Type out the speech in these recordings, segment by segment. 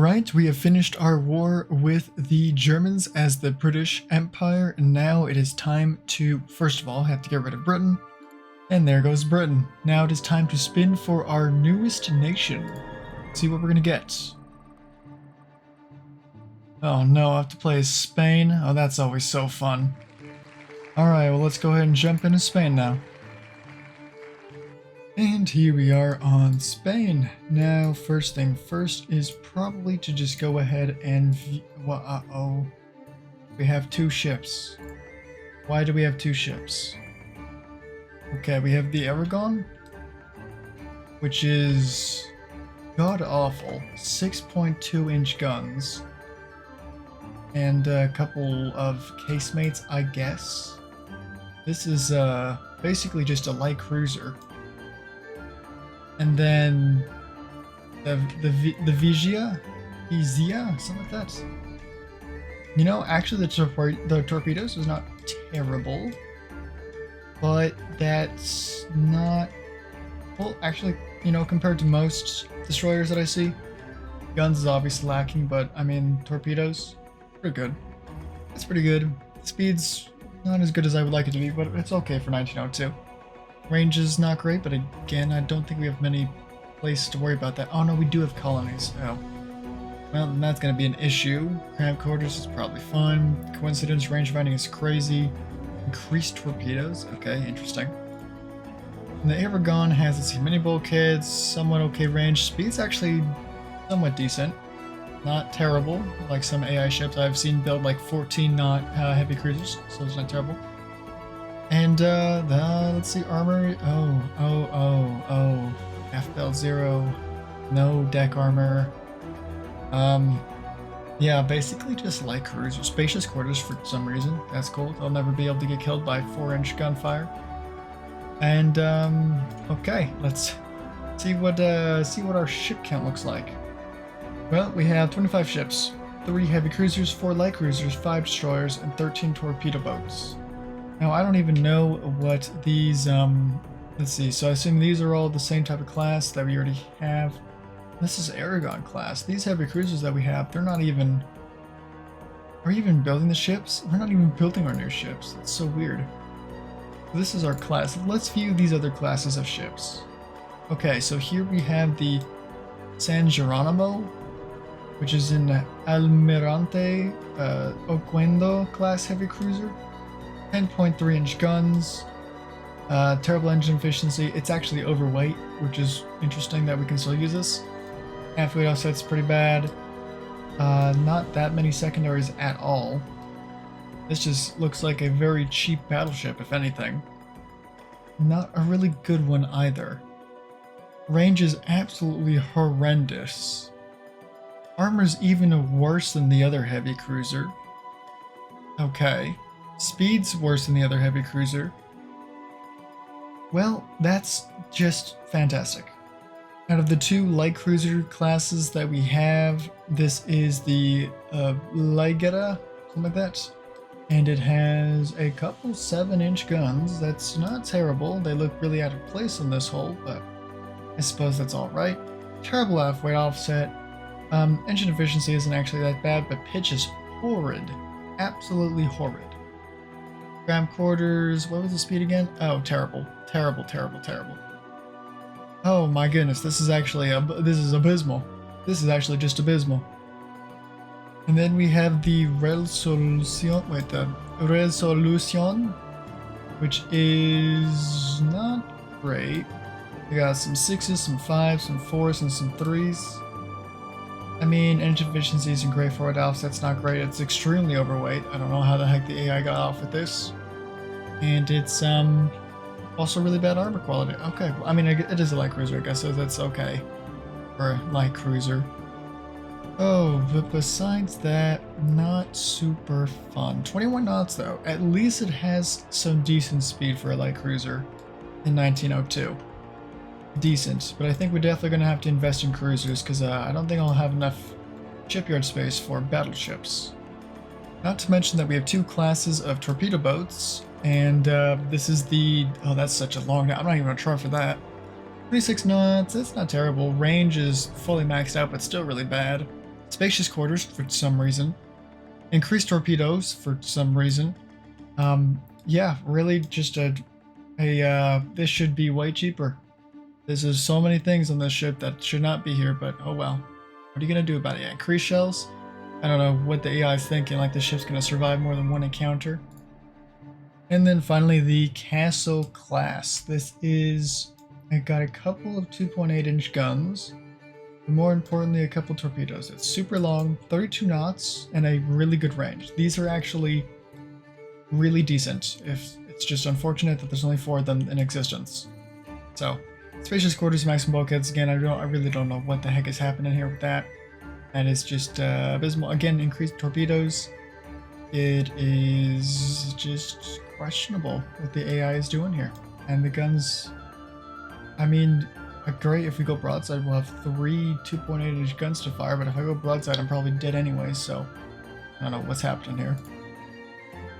Alright, we have finished our war with the Germans as the British Empire, and now it is time to, first of all, have to get rid of Britain. And there goes Britain. Now it is time to spin for our newest nation. See what we're gonna get. Oh no, I have to play as Spain? Oh, that's always so fun. Alright, well let's go ahead and jump into Spain now. And here we are on Spain. Now, first thing first is probably to just go ahead and... uh-oh. We have two ships. Why do we have two ships? Okay, we have the Aragon, which is god-awful. 6.2-inch guns. And a couple of casemates, I guess. This is basically just a light cruiser. And then the Vizia, something like that. You know, actually the torpedoes is not terrible, but that's not, well, actually, you know, compared to most destroyers that I see, guns is obviously lacking, but I mean, torpedoes, pretty good. It's pretty good. Speed's not as good as I would like it to be, but it's okay for 1902. Range is not great, but again, I don't think we have many places to worry about that. Oh no, we do have colonies. Oh. Well, then that's going to be an issue. Cramped quarters is probably fine. Coincidence, range finding is crazy. Increased torpedoes. Okay, interesting. And the Aragon has, let's see, mini bulkheads, somewhat okay range. Speed's actually somewhat decent. Not terrible, like some AI ships I've seen build like 14 knot heavy cruisers, so it's not terrible. And let's see, armor. Oh. FBL 0. No deck armor. Yeah, basically just light cruisers. Spacious quarters for some reason. That's cool. They'll never be able to get killed by 4-inch gunfire. And okay, let's see what our ship count looks like. Well, we have 25 ships, 3 heavy cruisers, 4 light cruisers, 5 destroyers, and 13 torpedo boats. Now, I don't even know what these, let's see, so I assume these are all the same type of class that we already have. This is Aragon class. These heavy cruisers that we have, they're not even, are we even building the ships? We're not even building our new ships. That's so weird. This is our class. Let's view these other classes of ships. Okay, so here we have the San Geronimo, which is an Almirante Oquendo class heavy cruiser. 10.3-inch guns, terrible engine efficiency. It's actually overweight, which is interesting that we can still use this. Half-weight offset's pretty bad. Not that many secondaries at all. This just looks like a very cheap battleship, if anything. Not a really good one either. Range is absolutely horrendous. Armor's even worse than the other heavy cruiser. Okay. Speed's worse than the other heavy cruiser. Well, that's just fantastic. Out of the 2 light cruiser classes that we have, this is the Ligera, something like that. And it has a couple 7-inch guns. That's not terrible. They look really out of place in this hull, but I suppose that's alright. Terrible half-weight offset. Engine efficiency isn't actually that bad, but pitch is horrid. Absolutely horrid. Cram quarters, what was the speed again? Oh, terrible. Terrible. Oh my goodness, this is actually, this is abysmal. This is actually just abysmal. And then we have the Resolution, which is not great. We got some 6s, some 5s, some 4s, and some 3s. I mean, engine efficiency isn't great for it. Offset's not great. It's extremely overweight. I don't know how the heck the AI got off with this. And it's also really bad armor quality. Okay, well, I mean, it is a light cruiser, I guess, so that's okay for a light cruiser. Oh, but besides that, not super fun. 21 knots, though. At least it has some decent speed for a light cruiser in 1902. Decent, but I think we're definitely going to have to invest in cruisers because I don't think I'll have enough shipyard space for battleships. Not to mention that we have 2 classes of torpedo boats, and this is the, oh, that's such a long, I'm not even going to try for that. 26 knots, that's not terrible. Range is fully maxed out, but still really bad. Spacious quarters for some reason. Increased torpedoes for some reason. Yeah, really just this should be way cheaper. There's so many things on this ship that should not be here, but oh well. What are you gonna do about it? Yeah, increased shells? I don't know what the AI is thinking, like the ship's gonna survive more than one encounter. And then finally the Castle class. This is, I got a couple of 2.8-inch guns. But more importantly, a couple torpedoes. It's super long, 32 knots, and a really good range. These are actually really decent. If it's just unfortunate that there's only 4 of them in existence. So, spacious quarters, maximum bulkheads. Again, I really don't know what the heck is happening here with that. That is just abysmal. Again, increased torpedoes. It is just questionable what the AI is doing here. And the guns, I mean, great, if we go broadside, we'll have 3 2.8-inch guns to fire, but if I go broadside, I'm probably dead anyway, so I don't know what's happening here.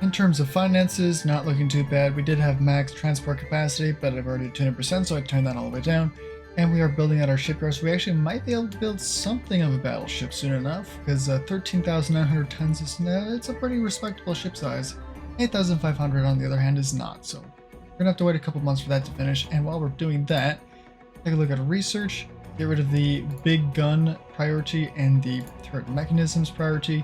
In terms of finances, not looking too bad. We did have max transport capacity, but I've already 200%, so I turned that all the way down. And we are building out our shipyards. We actually might be able to build something of a battleship soon enough, because 13,900 tons is it's a pretty respectable ship size. 8,500 on the other hand is not, so we're gonna have to wait a couple months for that to finish. And while we're doing that, take a look at research, get rid of the big gun priority and the turret mechanisms priority.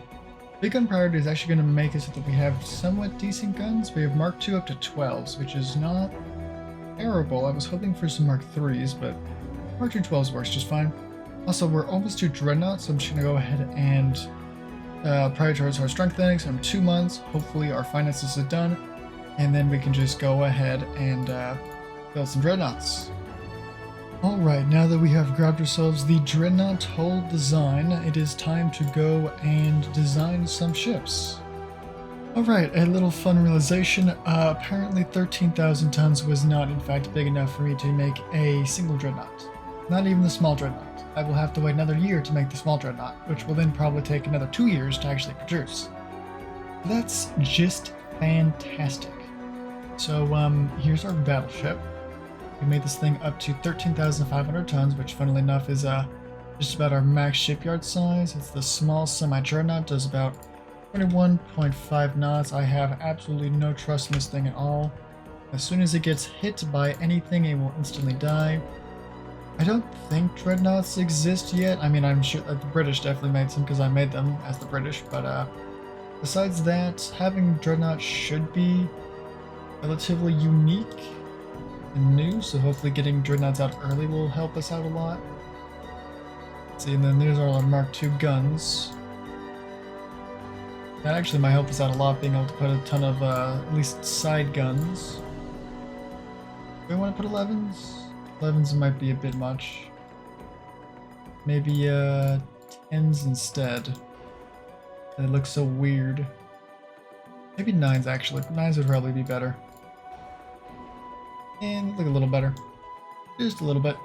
Big gun priority is actually going to make it so that we have somewhat decent guns. We have Mark II up to 12s, which is not terrible. I was hoping for some Mark IIIs, but Mark II 12s works just fine. Also, we're almost to dreadnought, so I'm just going to go ahead and prioritize our strengthening. So in 2 months, hopefully our finances are done, and then we can just go ahead and build some dreadnoughts. Alright, now that we have grabbed ourselves the dreadnought hull design, it is time to go and design some ships. Alright, a little fun realization. Apparently 13,000 tons was not in fact big enough for me to make a single dreadnought. Not even the small dreadnought. I will have to wait another year to make the small dreadnought, which will then probably take another 2 years to actually produce. That's just fantastic. So here's our battleship. We made this thing up to 13,500 tons, which funnily enough is just about our max shipyard size. It's the small semi-dreadnought, does about 21.5 knots. I have absolutely no trust in this thing at all. As soon as it gets hit by anything, it will instantly die. I don't think dreadnoughts exist yet. I mean, I'm sure that the British definitely made some because I made them as the British, but besides that, having dreadnoughts should be relatively unique and new, so hopefully getting dreadnoughts out early will help us out a lot. Let's see, and then there's our Mark II guns. That actually might help us out a lot, being able to put a ton of at least side guns. Do we want to put 11s? 11s might be a bit much. Maybe 10s instead. It looks so weird. Maybe 9s actually. 9s would probably be better. And look a little better. Just a little bit.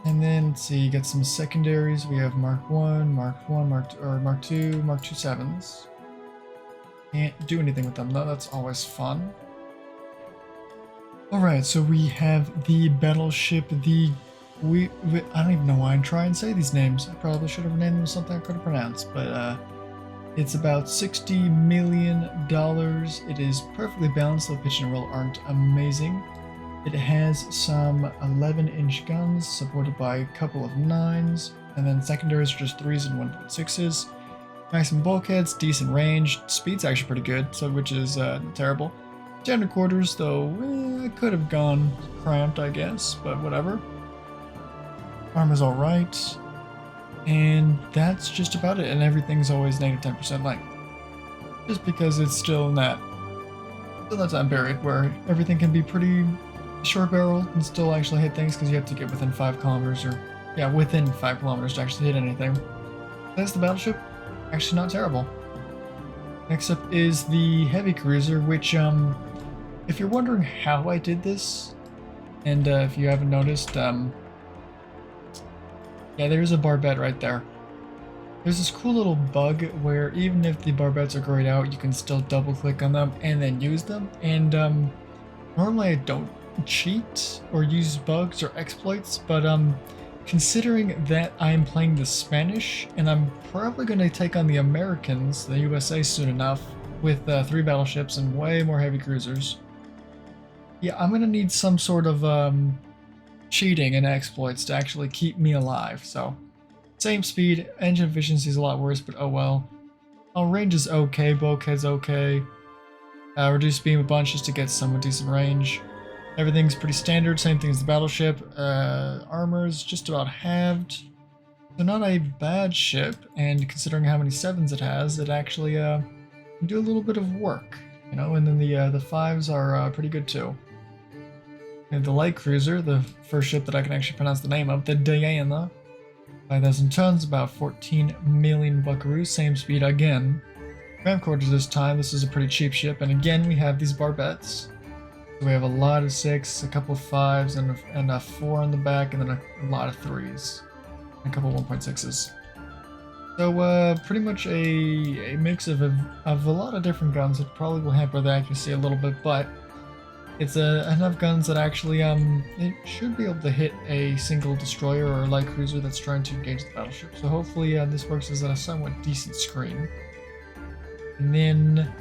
And then, let's see, get some secondaries. We have Mark 1, Mark 2, Mark 2 7s. Can't do anything with them though, that's always fun. Alright, so we have the battleship, I don't even know why I'm trying to say these names. I probably should have named them something I could have pronounced, but it's about $60 million. It is perfectly balanced, the pitch and roll aren't amazing. It has some 11-inch guns supported by a couple of 9s, and then secondaries are just 3s and 1.6s. Maximum bulkheads, decent range, speed's actually pretty good, so which is terrible. Standard quarters, though, it could have gone cramped, I guess, but whatever. Armor's alright, and that's just about it, and everything's always negative 10% length. Just because it's still in that time period where everything can be pretty short barreled and still actually hit things, because you have to get within 5 kilometers, or yeah, within 5 kilometers to actually hit anything. That's the battleship. Actually not terrible. Next up is the heavy cruiser, which if you're wondering how I did this, and if you haven't noticed, yeah, there's a barbette right there. There's this cool little bug where even if the barbettes are grayed out, you can still double click on them and then use them, and normally I don't cheat or use bugs or exploits, but if considering that I'm playing the Spanish, and I'm probably going to take on the Americans, the USA, soon enough, with 3 battleships and way more heavy cruisers. Yeah, I'm going to need some sort of cheating and exploits to actually keep me alive, so same speed, engine efficiency is a lot worse, but oh well. Our range is okay, bulkhead's okay. Reduced beam a bunch just to get some decent range. Everything's pretty standard, same thing as the battleship. Armor's just about halved. So not a bad ship, and considering how many 7s it has, it actually can do a little bit of work, you know, and then the 5s are pretty good too. And the light cruiser, the first ship that I can actually pronounce the name of, the Diana. 5,000 tons, about 14 million buckaroos, same speed again. Ram quarters this time, this is a pretty cheap ship, and again we have these barbettes. So we have a lot of 6, a couple of 5s, and a 4 on the back, and then a lot of 3s. And a couple of 1.6s. So pretty much a mix of a lot of different guns. It probably will hamper the accuracy a little bit, but it's enough guns that actually it should be able to hit a single destroyer or light cruiser that's trying to engage the battleship. So hopefully this works as a somewhat decent screen. And then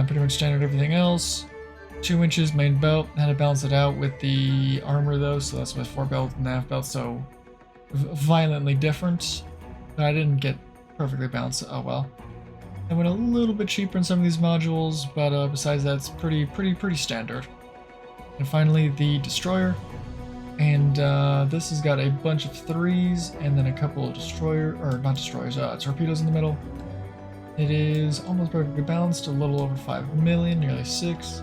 pretty much standard everything else. 2 inches main belt. Had to balance it out with the armor though, so that's with 4 belt and nav belt, so violently different. But I didn't get perfectly balanced. Oh well. I went a little bit cheaper in some of these modules, but besides that, it's pretty standard. And finally, the destroyer, and this has got a bunch of 3s and then a couple of torpedoes in the middle. It is almost perfectly balanced, a little over 5 million, nearly 6.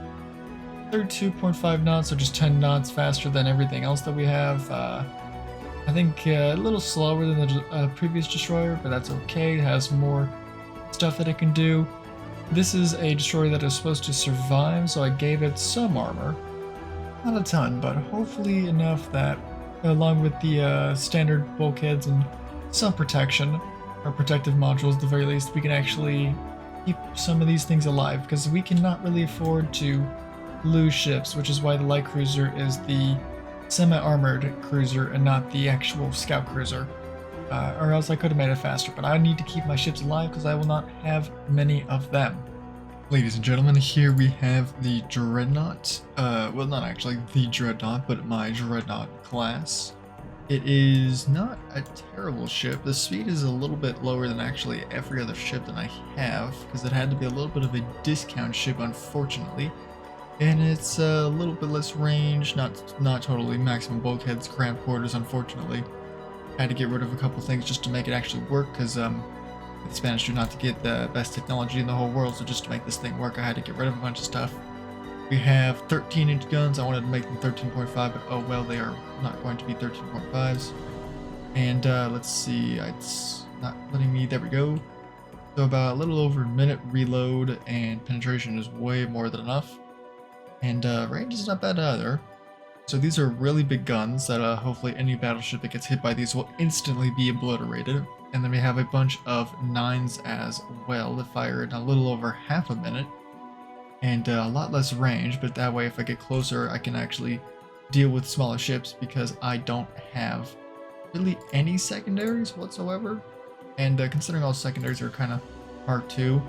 32.5 knots, so just 10 knots faster than everything else that we have. I think a little slower than the previous destroyer, but that's okay. It has more stuff that it can do. This is a destroyer that is supposed to survive, so I gave it some armor. Not a ton, but hopefully enough that, along with the standard bulkheads and some protection, or protective modules at the very least, we can actually keep some of these things alive, because we cannot really afford to lose ships, which is why the light cruiser is the semi-armored cruiser and not the actual scout cruiser. Or else I could have made it faster, but I need to keep my ships alive because I will not have many of them. Ladies and gentlemen, here we have the Dreadnought. Well, not actually the Dreadnought, but my Dreadnought class. It is not a terrible ship. The speed is a little bit lower than actually every other ship that I have, because it had to be a little bit of a discount ship, unfortunately. And it's a little bit less range, not totally maximum bulkheads, cramped quarters, unfortunately. I had to get rid of a couple things just to make it actually work, because the Spanish do not to get the best technology in the whole world, so just to make this thing work, I had to get rid of a bunch of stuff. We have 13-inch guns. I wanted to make them 13.5, but oh well, they are not going to be 13.5s. And let's see, it's not letting me, there we go. So about a little over a minute reload, and penetration is way more than enough. And range is not bad either. So these are really big guns that hopefully any battleship that gets hit by these will instantly be obliterated. And then we have a bunch of 9s as well that fire in a little over half a minute. And a lot less range, but that way if I get closer I can actually deal with smaller ships, because I don't have really any secondaries whatsoever. And considering all secondaries are kind of hard too,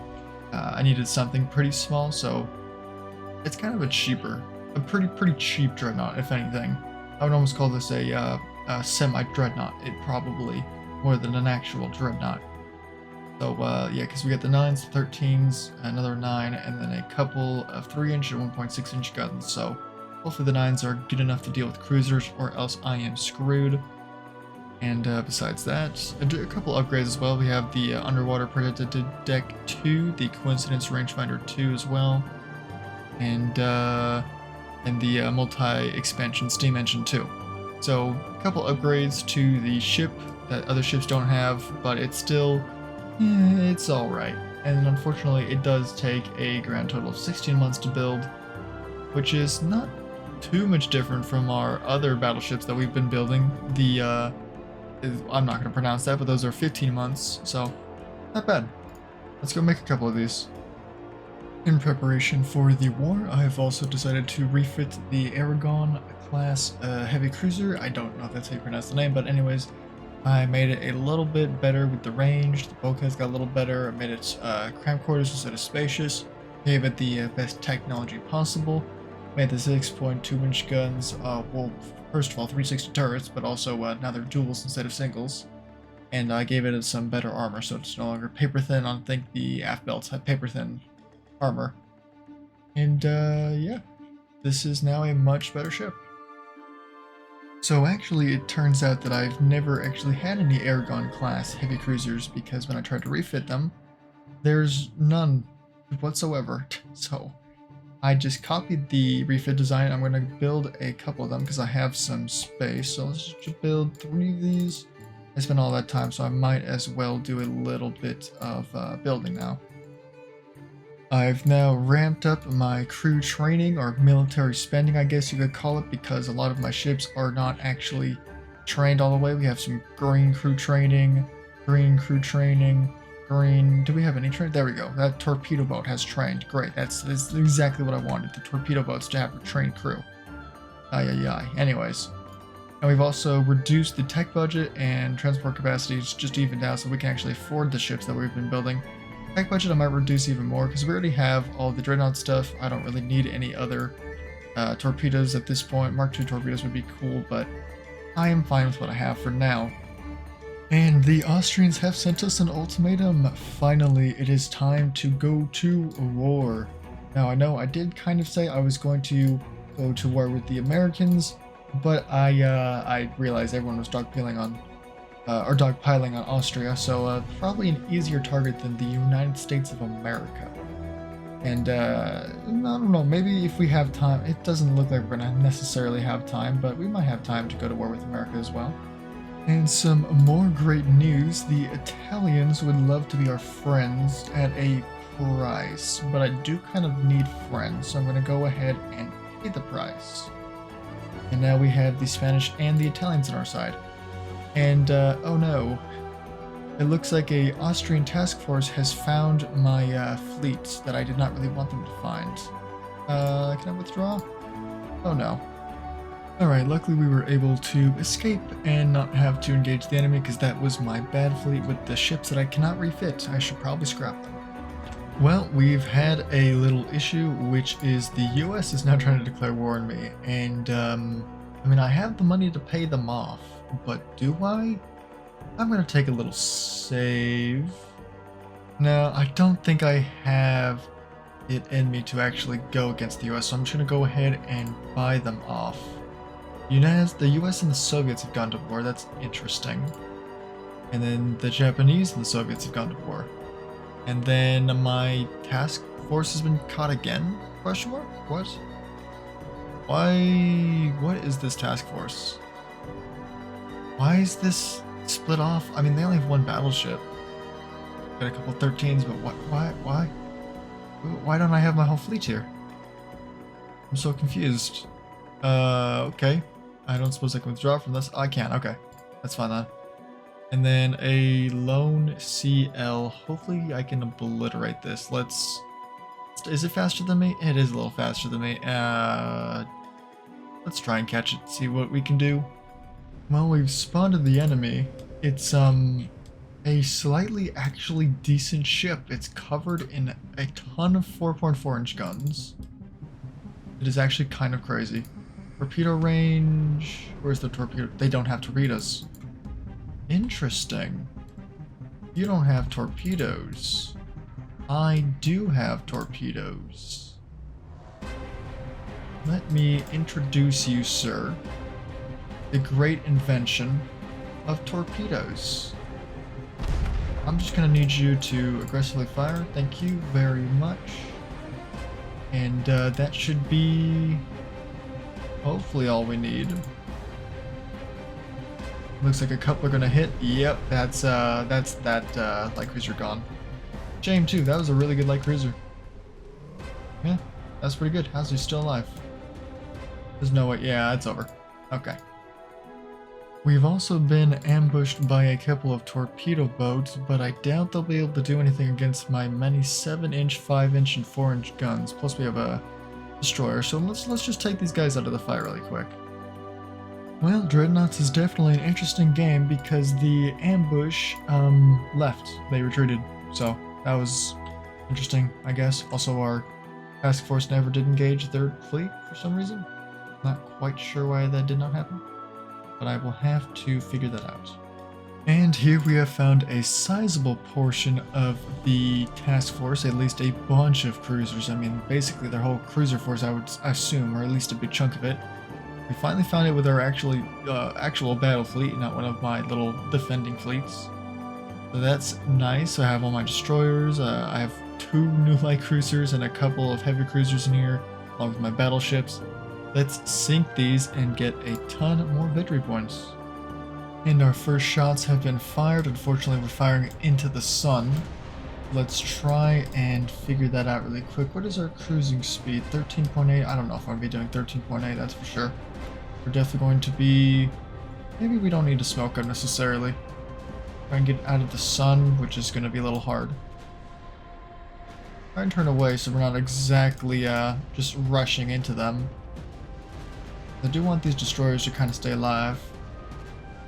I needed something pretty small, so it's kind of a pretty cheap dreadnought, if anything. I would almost call this a semi-dreadnought, it probably, more than an actual dreadnought. So yeah, because we got the 9s, the 13s, another 9, and then a couple of 3-inch and 1.6-inch guns. So hopefully the 9s are good enough to deal with cruisers, or else I am screwed. And besides that, a couple upgrades as well. We have the underwater protected deck 2, the coincidence rangefinder 2 as well, and the multi-expansion steam engine 2. So a couple upgrades to the ship that other ships don't have, but it's still, it's alright. And unfortunately it does take a grand total of 16 months to build, which is not too much different from our other battleships that we've been building. The I'm not going to pronounce that, but those are 15 months, so not bad. Let's go make a couple of these. In preparation for the war, I have also decided to refit the Aragon class heavy cruiser. I don't know if that's how you pronounce the name, but anyways, I made it a little bit better with the range. The bulkhead's got a little better. I made its cram quarters instead of spacious. Gave it the best technology possible. Made the 6.2-inch guns, well, first of all, 360 turrets, but also now they're duals instead of singles. And I gave it some better armor, so it's no longer paper thin. I think the aft belts have paper thin armor. And yeah, this is now a much better ship. So actually it turns out that I've never actually had any Aragon class heavy cruisers, because when I tried to refit them, there's none whatsoever. So I just copied the refit design. I'm going to build a couple of them because I have some space. So let's just build 3 of these. I spent all that time, so I might as well do a little bit of building now. I've now ramped up my crew training, or military spending I guess you could call it, because a lot of my ships are not actually trained all the way. We have some green crew training, green crew training, green... Do we have any train? There we go. That torpedo boat has trained. Great. That's exactly what I wanted, the torpedo boats to have a trained crew. Anyways. And we've also reduced the tech budget and transport capacity is just evened out so we can actually afford the ships that we've been building. Tech budget I might reduce even more because we already have all the dreadnought stuff. I don't really need any other torpedoes at this point. Mark II torpedoes would be cool, but I am fine with what I have for now. And the Austrians have sent us an ultimatum. Finally, it is time to go to war. Now I know I did kind of say I was going to go to war with the Americans, but I realized everyone was dogpiling on Austria, so probably an easier target than the United States of America. And I don't know, maybe if we have time, it doesn't look like we're gonna necessarily have time, but we might have time to go to war with America as well. And some more great news, the Italians would love to be our friends at a price, but I do kind of need friends, so I'm gonna go ahead and pay the price. And now we have the Spanish and the Italians on our side. And, oh no, it looks like a Austrian task force has found my fleet that I did not really want them to find. Can I withdraw? Oh no. Alright, luckily we were able to escape and not have to engage the enemy, because that was my bad fleet with the ships that I cannot refit. I should probably scrap them. Well, we've had a little issue, which is the US is now trying to declare war on me, and, I mean, I have the money to pay them off. But do I? I'm going to take a little save. No, I don't think I have it in me to actually go against the US, so I'm just going to go ahead and buy them off. The US and the Soviets have gone to war, that's interesting. And then the Japanese and the Soviets have gone to war. And then my task force has been caught again? Question mark? What? Why? What is this task force? Why is this split off? I mean, they only have one battleship. Got a couple 13s, but why? Why don't I have my whole fleet here? I'm so confused. Okay. I don't suppose I can withdraw from this. I can, okay. That's fine then. And then a lone CL. Hopefully I can obliterate this. Is it faster than me? It is a little faster than me. Let's try and catch it, see what we can do. Well, we've spotted the enemy. It's a slightly actually decent ship. It's covered in a ton of 4.4-inch guns. It is actually kind of crazy. Torpedo range. Where's the torpedo? They don't have torpedoes. Interesting. You don't have torpedoes. I do have torpedoes. Let me introduce you, sir. The great invention of torpedoes. I'm just gonna need you to aggressively fire. Thank you very much. And that should be hopefully all we need. Looks like a couple are gonna hit. Yep, that's that light cruiser gone. Shame too. That was a really good light cruiser. Yeah, that's pretty good. How's he still alive? There's no way. Yeah, it's over. Okay. We've also been ambushed by a couple of torpedo boats, but I doubt they'll be able to do anything against my many 7-inch, 5-inch, and 4-inch guns. Plus we have a destroyer, so let's just take these guys out of the fire really quick. Well, Dreadnoughts is definitely an interesting game because the ambush left. They retreated, so that was interesting, I guess. Also, our task force never did engage their fleet for some reason. Not quite sure why that did not happen, but I will have to figure that out. And here we have found a sizable portion of the task force, at least a bunch of cruisers. I mean, basically their whole cruiser force, I would assume, or at least a big chunk of it. We finally found it with our actual battle fleet, not one of my little defending fleets. So that's nice. I have all my destroyers. I have 2 new light cruisers and a couple of heavy cruisers in here, along with my battleships. Let's sink these and get a ton more victory points. And our first shots have been fired. Unfortunately, we're firing into the sun. Let's try and figure that out really quick. What is our cruising speed? 13.8? I don't know if I'm going to be doing 13.8, that's for sure. We're definitely going to be... Maybe we don't need to smoke them necessarily. Try and get out of the sun, which is going to be a little hard. Try and turn away so we're not exactly just rushing into them. I do want these destroyers to kind of stay alive.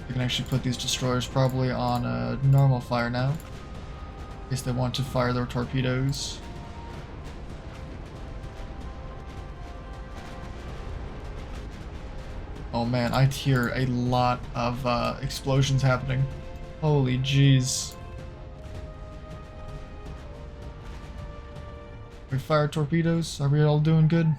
We can actually put these destroyers probably on a normal fire now, in case they want to fire their torpedoes. Oh man, I hear a lot of explosions happening. Holy jeez. We fire torpedoes? Are we all doing good?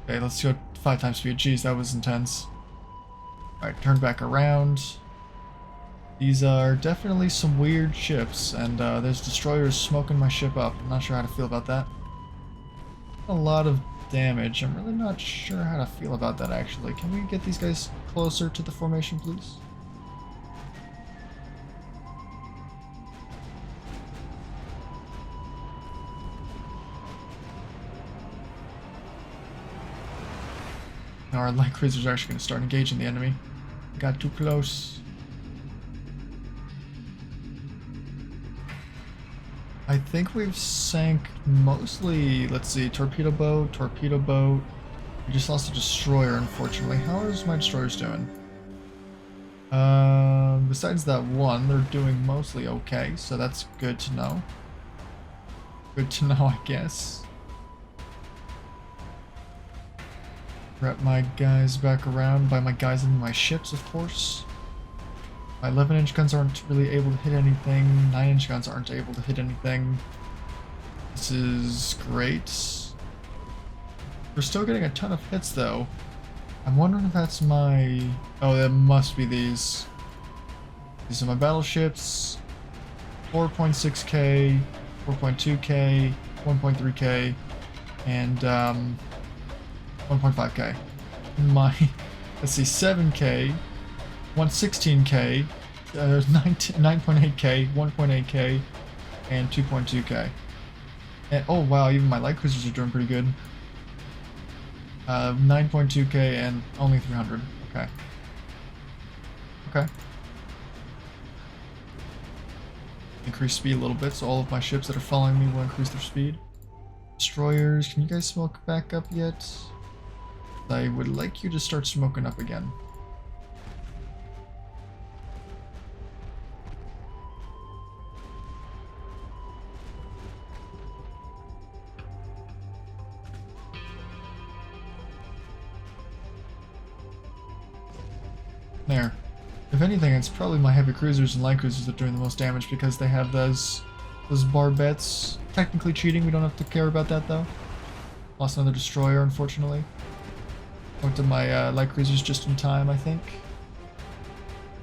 Okay, let's go 5 times speed. Jeez, that was intense. Alright, turn back around. These are definitely some weird ships, and there's destroyers smoking my ship up. I'm not sure how to feel about that. A lot of damage. I'm really not sure how to feel about that, actually. Can we get these guys closer to the formation, please? Now our light cruisers are actually going to start engaging the enemy. Got too close. I think we've sank mostly, let's see, torpedo boat. We just lost a destroyer, unfortunately. How is my destroyers doing? Besides that one, they're doing mostly okay, so that's good to know. Good to know, I guess. Wrap my guys back around. By my guys, I mean my ships, of course. My 11-inch guns aren't really able to hit anything. 9-inch guns aren't able to hit anything. This is great. We're still getting a ton of hits, though. I'm wondering if that's my... Oh, that must be these. These are my battleships. 4.6k, 4.2k, 1.3k, and 1.5k. My... Let's see, 7k. 116k, 9.8k, 1.8k, and 2.2k. And, oh wow, even my light cruisers are doing pretty good. 9.2k and only 300. Okay. Okay. Increase speed a little bit, so all of my ships that are following me will increase their speed. Destroyers, can you guys smoke back up yet? I would like you to start smoking up again. There. If anything, it's probably my heavy cruisers and light cruisers that are doing the most damage because they have those barbettes. Technically cheating, we don't have to care about that though. Lost another destroyer, unfortunately. Went to my light cruisers just in time, I think.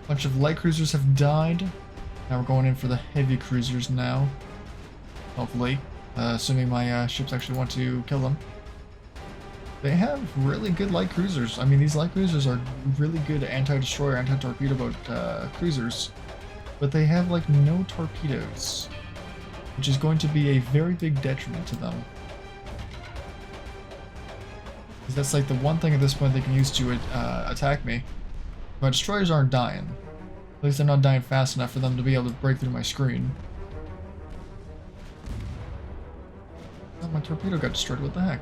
A bunch of light cruisers have died. Now we're going in for the heavy cruisers now. Hopefully. Assuming my ships actually want to kill them. They have really good light cruisers. I mean, these light cruisers are really good anti-destroyer, anti-torpedo boat cruisers. But they have, like, no torpedoes. Which is going to be a very big detriment to them. Because that's like the one thing at this point they can use to attack me. My destroyers aren't dying. At least they're not dying fast enough for them to be able to break through my screen. Oh, my torpedo got destroyed, what the heck?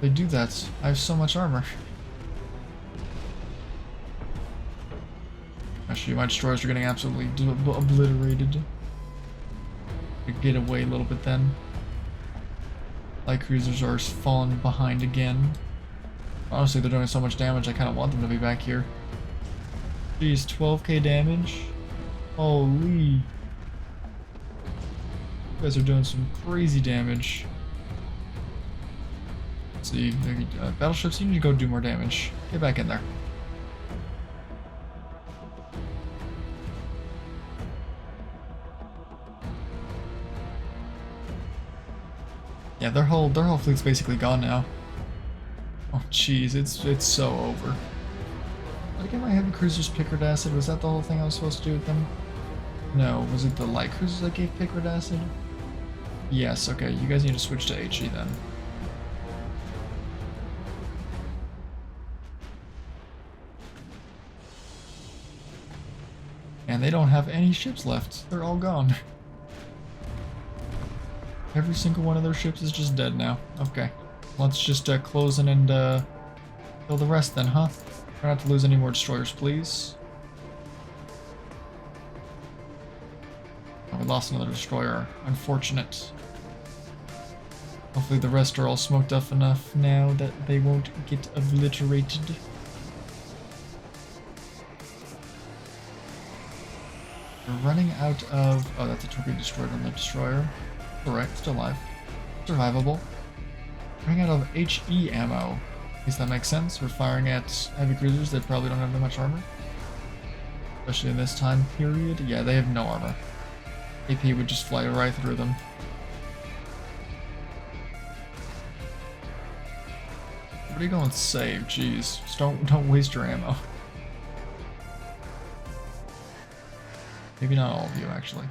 They do that. I have so much armor. Actually, my destroyers are getting absolutely obliterated. I get away a little bit then. Light cruisers are falling behind again. Honestly, they're doing so much damage, I kind of want them to be back here. Jeez, 12k damage? Holy. You guys are doing some crazy damage. Let's see, battleships, you need to go do more damage. Get back in there. Yeah, their whole fleet's basically gone now. Oh jeez, it's so over. Did I get my heavy cruisers Pickard acid? Was that the whole thing I was supposed to do with them? No, was it the light cruisers that gave Pickard acid? Yes, okay, you guys need to switch to HE then. And they don't have any ships left. They're all gone. Every single one of their ships is just dead now. Okay. Let's just close in and kill the rest then, huh? Try not to lose any more destroyers, please. Oh, we lost another destroyer. Unfortunate. Hopefully the rest are all smoked up enough now that they won't get obliterated. We're running out of... Oh, that's a torpedo destroyed on the destroyer. Correct, still alive. Survivable. Running out of HE ammo. At least that makes sense. We're firing at heavy cruisers that probably don't have that much armor. Especially in this time period. Yeah, they have no armor. AP would just fly right through them. What are you going to save? Jeez. Just don't waste your ammo. Maybe not all of you, actually.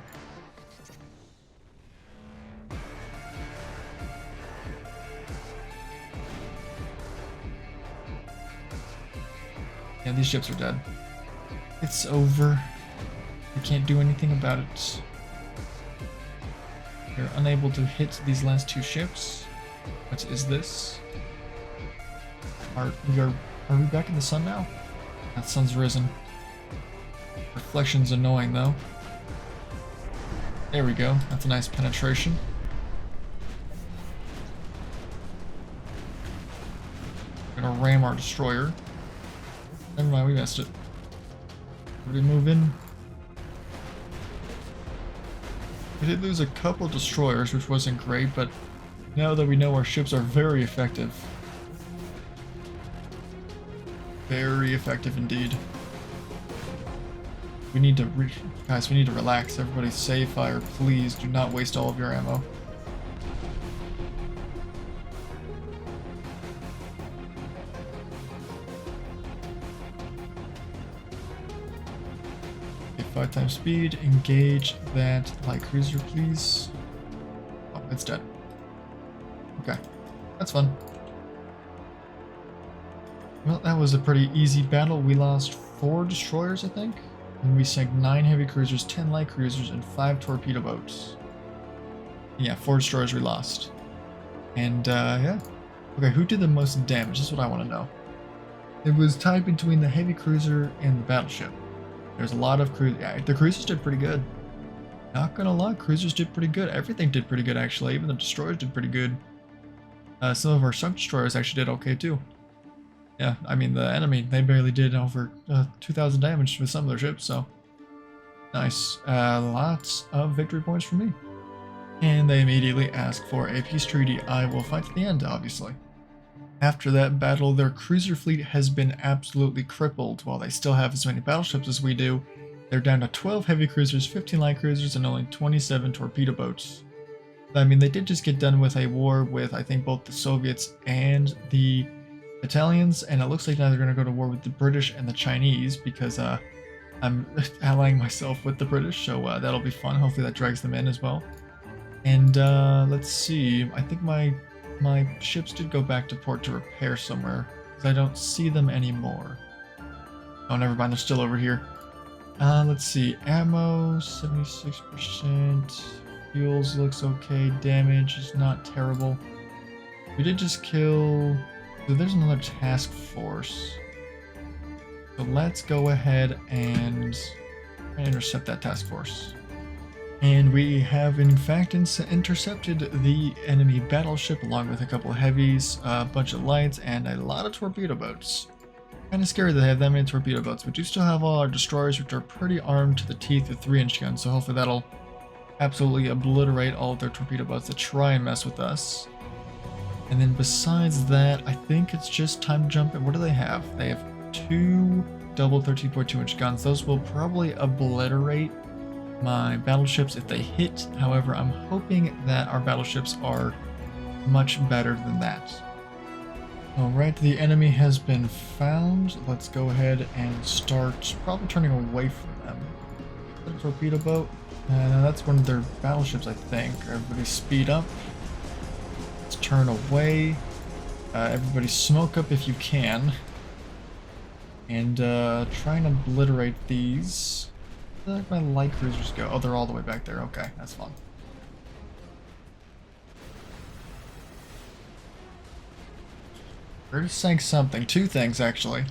Yeah, these ships are dead. It's over. We can't do anything about it. We're unable to hit these last two ships. What is this? Are we back in the sun now? That sun's risen. Reflection's annoying though. There we go. That's a nice penetration. We're gonna ram our destroyer. Never mind, we missed it. Everybody move in. We did lose a couple destroyers, which wasn't great, but now that we know our ships are very effective. Very effective indeed. We need to guys, we need to relax. Everybody save fire, please. Do not waste all of your ammo. Okay, 5 times speed. Engage that light cruiser, please. Oh, it's dead. Okay, that's fun. Well, that was a pretty easy battle. We lost 4 destroyers, I think. And we sank 9 heavy cruisers, 10 light cruisers, and 5 torpedo boats. Yeah, 4 destroyers we lost. And, yeah. Okay, who did the most damage? That's what I want to know. It was tied between the heavy cruiser and the battleship. There's a lot of cruisers. Yeah, the cruisers did pretty good. Not gonna lie, cruisers did pretty good. Everything did pretty good, actually. Even the destroyers did pretty good. Some of our sunk destroyers actually did okay, too. Yeah, I mean, the enemy, they barely did over 2,000 damage with some of their ships, so... Nice. Lots of victory points for me. And they immediately ask for a peace treaty. I will fight to the end, obviously. After that battle, their cruiser fleet has been absolutely crippled. While they still have as many battleships as we do, they're down to 12 heavy cruisers, 15 light cruisers, and only 27 torpedo boats. I mean, they did just get done with a war with, I think, both the Soviets and the Italians, and it looks like now they're going to go to war with the British and the Chinese, because I'm allying myself with the British, so that'll be fun. Hopefully that drags them in as well. And let's see. I think my ships did go back to port to repair somewhere because I don't see them anymore. Oh, never mind. They're still over here. Let's see. Ammo 76%. Fuels looks okay. Damage is not terrible. We did just kill. So there's another task force. So let's go ahead and intercept that task force. And we have in fact intercepted the enemy battleship along with a couple of heavies, a bunch of lights, and a lot of torpedo boats. Kind of scary that they have that many torpedo boats. We do still have all our destroyers, which are pretty armed to the teeth with 3-inch guns, so hopefully that'll absolutely obliterate all of their torpedo boats that try and mess with us. And then besides that, I think it's just time to jump in. What do they have? They have 2 double 13.2-inch guns. Those will probably obliterate my battleships if they hit. However, I'm hoping that our battleships are much better than that. Alright, the enemy has been found. Let's go ahead and start probably turning away from them. The torpedo boat. That's one of their battleships, I think. Everybody speed up. Let's turn away. Everybody smoke up if you can. And try and obliterate these. Where did my light cruisers go? Oh, they're all the way back there. Okay, that's fun. We already sank something. 2 things, actually.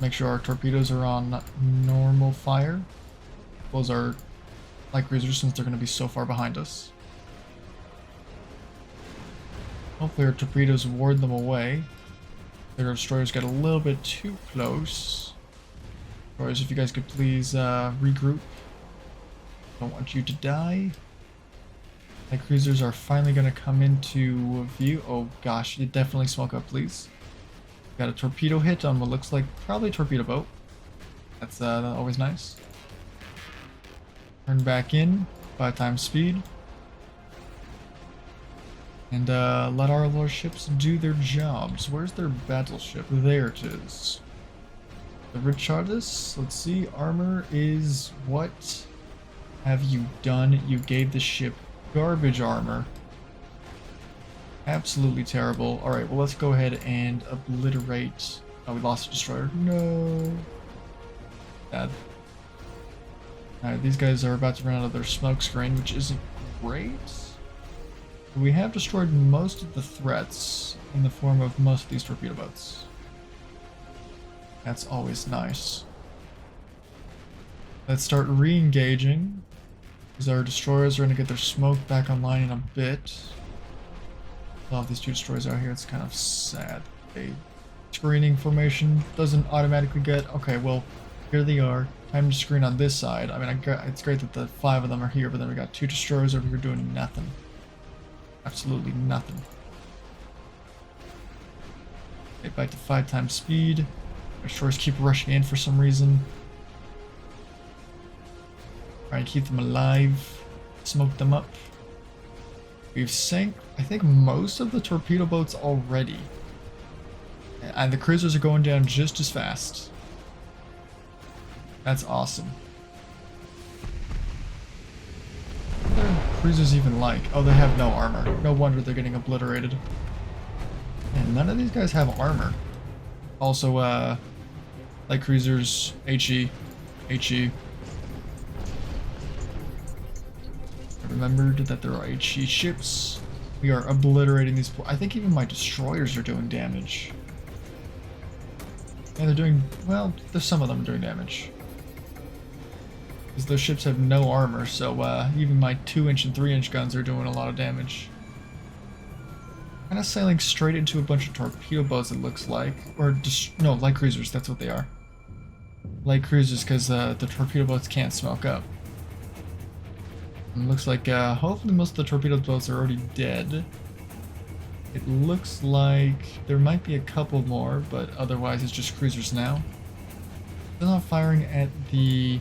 Make sure our torpedoes are on normal fire. Those are light cruisers since they're going to be so far behind us. Hopefully our torpedoes ward them away. Their destroyers got a little bit too close. Destroyers, if you guys could please regroup. Don't want you to die. Light cruisers are finally going to come into view. Oh gosh, you definitely smoke up, please. Got a torpedo hit on what looks like probably a torpedo boat. That's always nice. Turn back in, 5 times speed. And let our warships do their jobs. Where's their battleship? There it is. The Richardus, let's see, armor is what have you done? You gave the ship garbage armor. Absolutely terrible. Alright, well let's go ahead and obliterate. Oh, we lost a destroyer. No. Bad. Alright, these guys are about to run out of their smoke screen, which isn't great. We have destroyed most of the threats in the form of most of these torpedo boats. That's always nice. Let's start re-engaging, because our destroyers are going to get their smoke back online in a bit. All of these 2 destroyers out here, it's kind of sad. A screening formation doesn't automatically get... Okay, well, here they are. Time to screen on this side. I mean, it's great that the 5 of them are here, but then we got 2 destroyers over here doing nothing. Absolutely nothing. Get back to 5 times speed. Our destroyers keep rushing in for some reason. Try and keep them alive. Smoke them up. We've sank, I think, most of the torpedo boats already. And the cruisers are going down just as fast. That's awesome. What are cruisers even like? Oh, they have no armor. No wonder they're getting obliterated. And none of these guys have armor. Also, light cruisers, HE. I remembered that there are HE ships. We are obliterating these. I think even my destroyers are doing damage. Yeah, they're doing, well, there's some of them doing damage. Because those ships have no armor, so even my 2-inch and 3-inch guns are doing a lot of damage. Kind of sailing straight into a bunch of torpedo boats, it looks like. Or, no, light cruisers, that's what they are. Light cruisers, because the torpedo boats can't smoke up. And it looks like, hopefully most of the torpedo boats are already dead. It looks like there might be a couple more, but otherwise it's just cruisers now. They're not firing at the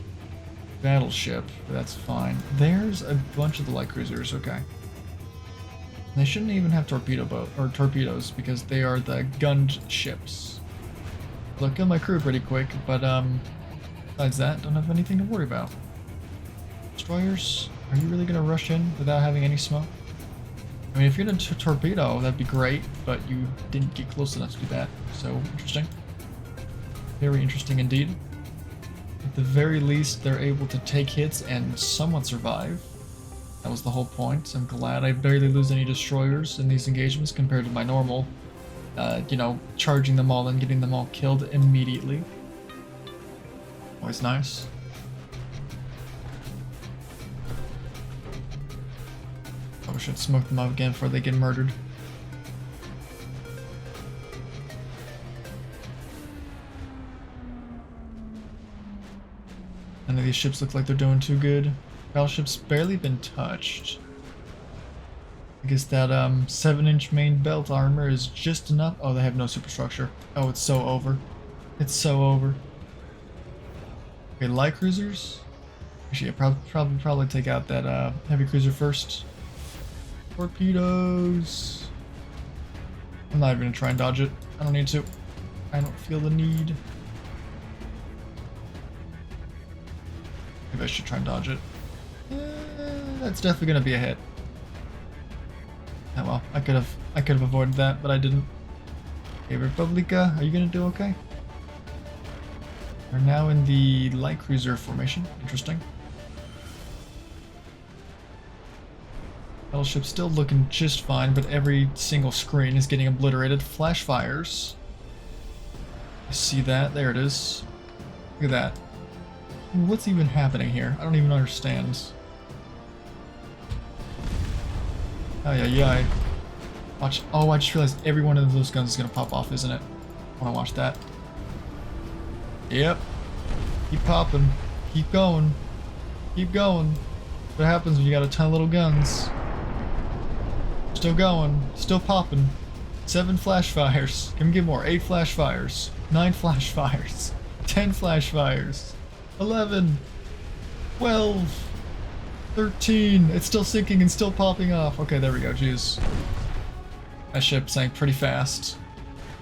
battleship, but that's fine. There's a bunch of the light cruisers, okay. They shouldn't even have torpedoes because they are the gunned ships. They'll kill my crew pretty quick, but besides that, don't have anything to worry about. Destroyers, Are you really gonna rush in without having any smoke? I mean, if you're gonna torpedo, that'd be great, but you didn't get close enough to do that. So, interesting. Very interesting indeed. At the very least, they're able to take hits and somewhat survive. That was the whole point. I'm glad I barely lose any destroyers in these engagements compared to my normal, you know, charging them all and getting them all killed immediately. Always nice. Probably should smoke them out again before they get murdered. None of these ships look like they're doing too good. Battleship's barely been touched. I guess that 7-inch main belt armor is just enough. Oh, they have no superstructure. Oh, it's so over. It's so over. Okay, light cruisers. Actually, yeah, probably take out that heavy cruiser first. Torpedoes. I'm not even gonna try and dodge it. I don't need to. I don't feel the need. Maybe I should try and dodge it. That's definitely gonna be a hit. Oh well, I could have avoided that, but I didn't. Okay, Republica, are you gonna do okay? We're now in the light cruiser formation. Interesting. Battleship still looking just fine, but every single screen is getting obliterated. Flash fires. You see that? There it is. Look at that. What's even happening here? I don't even understand. Oh yeah. Watch. Oh, I just realized every one of those guns is gonna pop off, isn't it? I wanna watch that. Yep. Keep popping. Keep going. Keep going. What happens when you got a ton of little guns? Still going. Still popping. 7 flash fires. Can we get more? 8 flash fires. 9 flash fires. 10 flash fires. 11. 12. 13. It's still sinking and still popping off. Okay, there we go. Jeez. That ship sank pretty fast,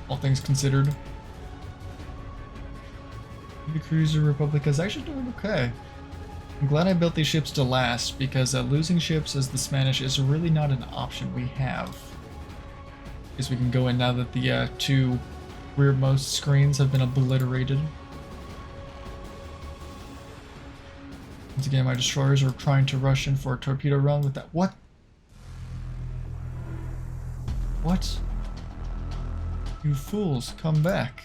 all things considered. The cruiser Republic is actually doing okay. I'm glad I built these ships to last, because losing ships as the Spanish is really not an option we have. Because we can go in now that the 2 rearmost screens have been obliterated. Once again, my destroyers are trying to rush in for a torpedo run with that. What? What? You fools, come back.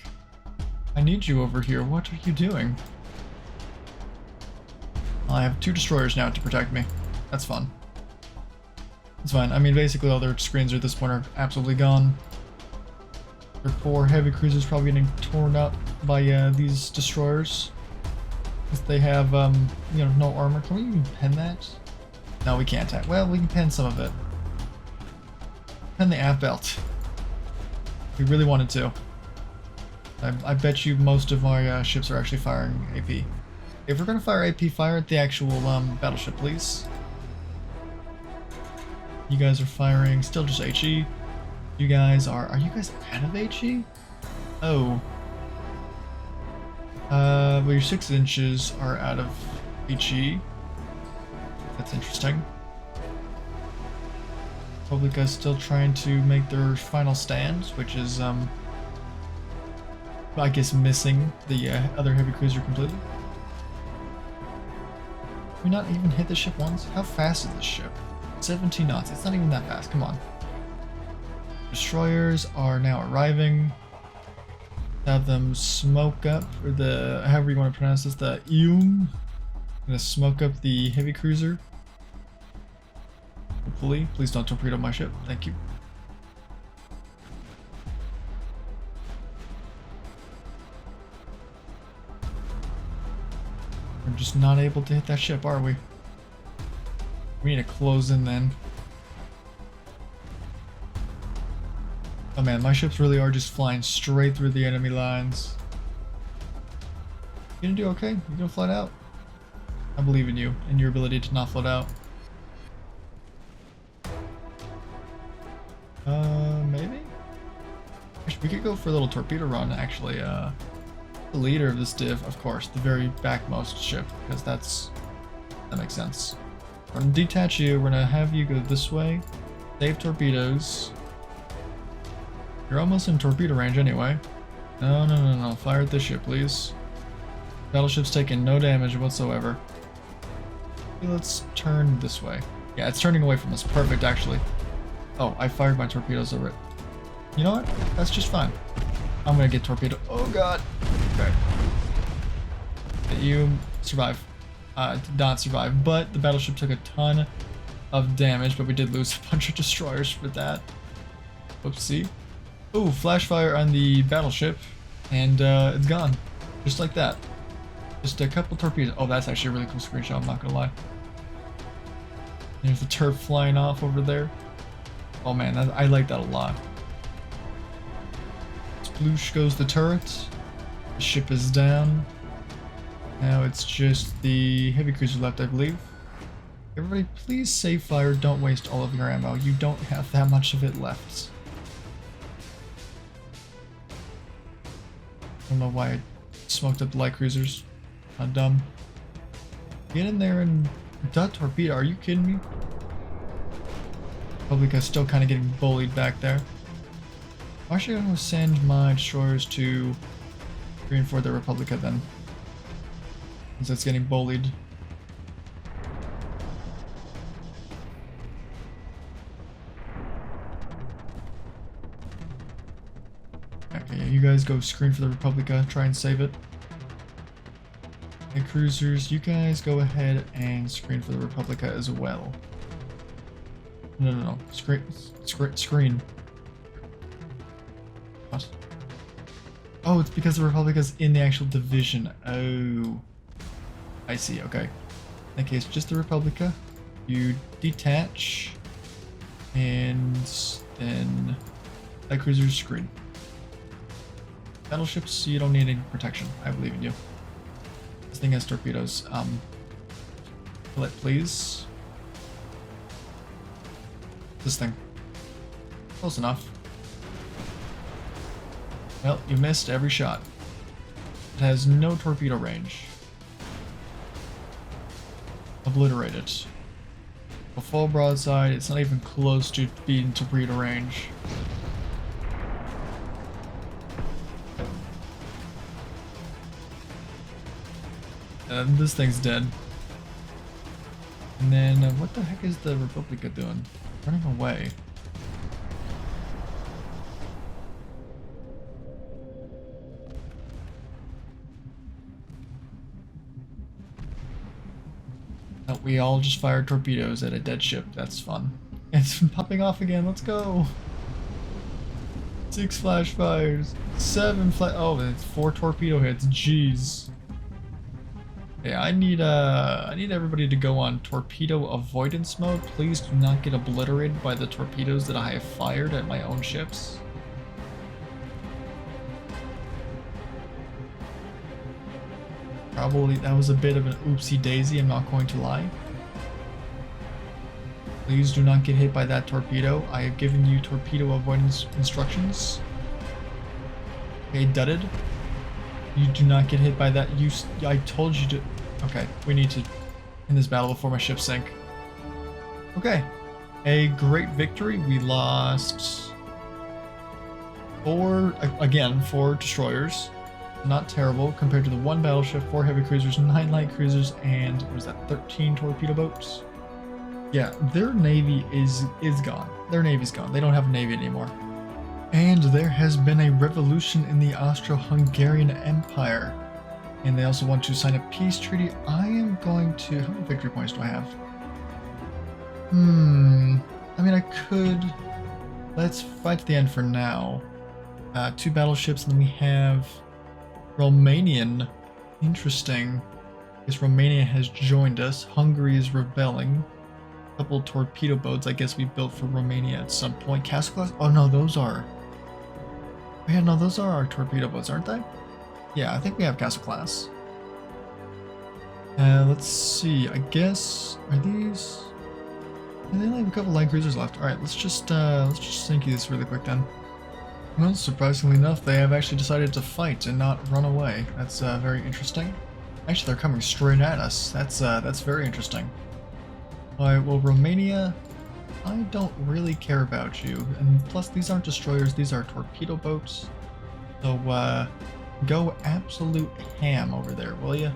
I need you over here. What are you doing? I have 2 destroyers now to protect me. That's fun. It's fine. I mean, basically all their screens at this point are absolutely gone. Their 4 heavy cruisers probably getting torn up by these destroyers. Because they have, you know, no armor. Can we even pen that? No, we can't. Well, we can pen some of it. Pen the aft belt. We really wanted to. I bet you most of our ships are actually firing AP. If we're gonna fire AP, fire at the actual battleship, please. You guys are firing still just HE. You guys are you guys out of HE? Oh. Well, your 6 inches are out of HE. That's interesting. Republica's still trying to make their final stand, which is, I guess, missing the other heavy cruiser completely. Did we not even hit the ship once? How fast is this ship? 17 knots. It's not even that fast. Come on. Destroyers are now arriving. Have them smoke up, or the, however you want to pronounce this, the Eum. Gonna smoke up the heavy cruiser. Hopefully. Please don't torpedo my ship. Thank you. We're just not able to hit that ship, are we? We need to close in then. Oh man, my ships really are just flying straight through the enemy lines. You gonna do okay? You gonna float out? I believe in you and your ability to not float out. Maybe? We could go for a little torpedo run, actually. The leader of this div, of course, the very backmost ship, because that makes sense. We're gonna detach you. We're gonna have you go this way. Save torpedoes. You're almost in torpedo range anyway. No, no, no, no. Fire at this ship, please. Battleship's taking no damage whatsoever. Okay, let's turn this way. Yeah, it's turning away from us. Perfect, actually. Oh, I fired my torpedoes over it. You know what? That's just fine. I'm gonna get torpedoed. Oh god. Okay. You survive. Did not survive, but the battleship took a ton of damage, but we did lose a bunch of destroyers for that. Whoopsie. Ooh, flash fire on the battleship, and it's gone. Just like that. Just a couple torpedoes. Oh, that's actually a really cool screenshot, I'm not gonna lie. There's the turret flying off over there. Oh man, I like that a lot. Sploosh goes the turret. The ship is down. Now it's just the heavy cruiser left, I believe. Everybody, please save fire. Don't waste all of your ammo. You don't have that much of it left. I don't know why I smoked up the light cruisers. Not dumb. Get in there and dot torpedo. Are you kidding me? Republica's still kind of getting bullied back there. I'm actually going to send my destroyers to reinforce the Republica then, since it's getting bullied. Okay, yeah, you guys go screen for the Republica, try and save it. And cruisers, you guys go ahead and screen for the Republica as well. No, no, no. Screen. What? Oh, it's because the Republica's in the actual division. Oh. I see, okay. In that case, just the Republica. You detach. And then light cruisers screen. Battleships, you don't need any protection. I believe in you. This thing has torpedoes. Kill it, please. This thing. Close enough. Well, you missed every shot. It has no torpedo range. Obliterate it. A full broadside, it's not even close to being torpedo range. And this thing's dead. And then, what the heck is the Republica doing? Running away. Oh, we all just fired torpedoes at a dead ship. That's fun. It's popping off again. Let's go. 6 flash fires. 7 flash. Oh, it's 4 torpedo hits. Jeez. Yeah, I need everybody to go on torpedo avoidance mode. Please do not get obliterated by the torpedoes that I have fired at my own ships. Probably that was a bit of an oopsie daisy, I'm not going to lie. Please do not get hit by that torpedo. I have given you torpedo avoidance instructions. Okay, dudded. You do not get hit by that. I told you to. Okay, we need to end this battle before my ships sink. Okay, a great victory. We lost 4 destroyers. Not terrible compared to the 1 battleship, 4 heavy cruisers, 9 light cruisers, and what was that? 13 torpedo boats. Yeah, their navy is gone. Their navy's gone. They don't have a navy anymore. And there has been a revolution in the Austro-Hungarian Empire. And they also want to sign a peace treaty. I am going to... How many victory points do I have? I mean, I could... Let's fight to the end for now. 2 battleships, and then we have... Romanian. Interesting. Because Romania has joined us. Hungary is rebelling. A couple torpedo boats I guess we built for Romania at some point. Castle class? Oh no, those are... Yeah, no, those are our torpedo boats, aren't they? Yeah, I think we have Castle class. Let's see. I guess are these? They only have a couple light cruisers left. All right, let's just sink this really quick then. Well, surprisingly enough, they have actually decided to fight and not run away. That's very interesting. Actually, they're coming straight at us. That's very interesting. Alright, well, Romania, I don't really care about you. And plus, these aren't destroyers, these are torpedo boats. So, go absolute ham over there, will ya?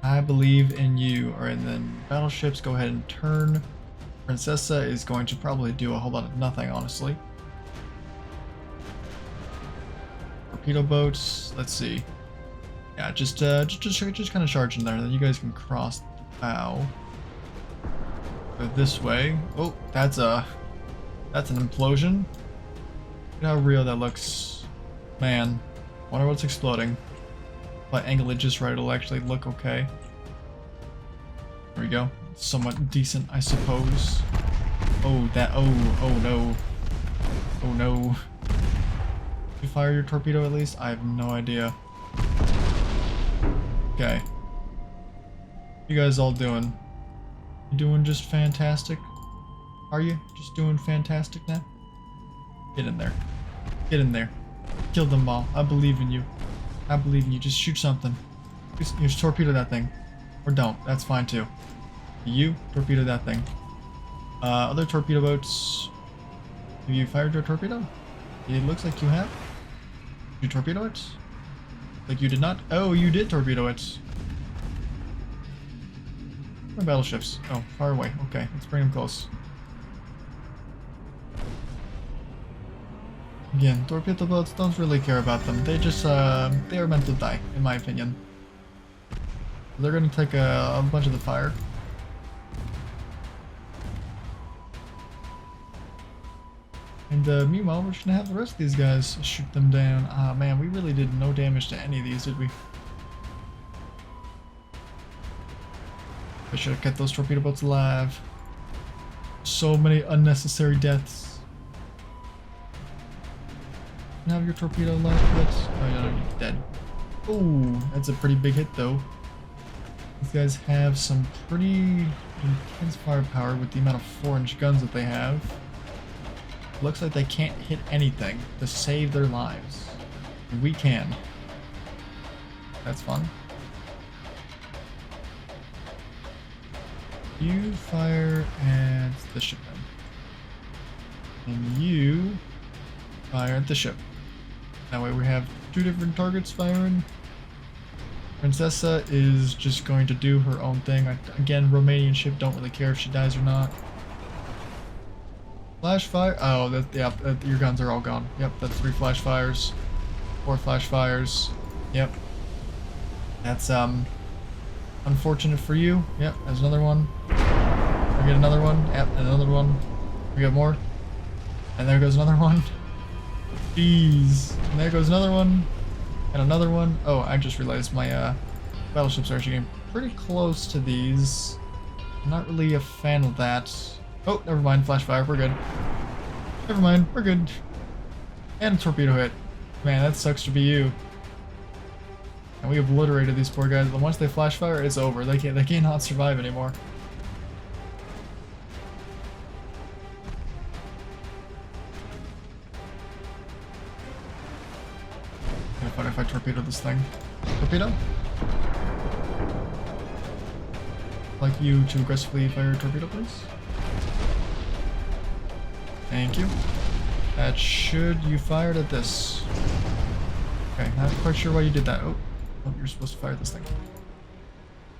I believe in you. Alright, and then battleships, go ahead and turn. Princessa is going to probably do a whole lot of nothing, honestly. Torpedo boats, let's see. Yeah, just kind of charge in there, then you guys can cross the bow. Go this way. Oh, that's an implosion. Look at how real that looks. Man, wonder what's exploding. If I angle it just right, it'll actually look okay. There we go. Somewhat decent, I suppose. Oh, oh no. Oh no. Did you fire your torpedo at least? I have no idea. Okay. You guys all doing? You doing just fantastic? Are you just doing fantastic now? Get in there. Get in there. Kill them all. I believe in you. I believe in you. Just shoot something. Just torpedo that thing. Or don't. That's fine too. You torpedo that thing. Other torpedo boats. Have you fired your torpedo? It looks like you have. Did you torpedo it? Like you did not? Oh, you did torpedo it. Where are battleships? Oh, far away. Okay, let's bring them close. Again, torpedo boats, don't really care about them. They just, they are meant to die, in my opinion. They're gonna take a bunch of the fire. And meanwhile, we're just gonna have the rest of these guys shoot them down. Ah, man, we really did no damage to any of these, did we? I should have kept those torpedo boats alive. So many unnecessary deaths. You have your torpedo left, but oh, no, you're dead. Oh, that's a pretty big hit, though. These guys have some pretty intense firepower with the amount of 4-inch guns that they have. Looks like they can't hit anything to save their lives. We can. That's fun. You fire at the ship then. And you fire at the ship. That way we have two different targets firing. Princessa is just going to do her own thing. Again, Romanian ship, don't really care if she dies or not. Flash fire. Oh, yeah, your guns are all gone. Yep, that's 3 flash fires, 4 flash fires. Yep. That's unfortunate for you. Yep, there's another one. We get another one. Yep, another one. We got more. And there goes another one. Jeez. And there goes another one. And another one. Oh, I just realized my battleships are actually getting pretty close to these. I'm not really a fan of that. Oh, never mind. Flash fire. We're good. Never mind. We're good. And a torpedo hit. Man, that sucks to be you. And we obliterated these poor guys. But once they flash fire, it's over. They cannot survive anymore. If I torpedo this thing. Torpedo? I'd like you to aggressively fire a torpedo, please. Thank you. That should... You fired at this. Okay, not quite sure why you did that. Oh, you're supposed to fire this thing.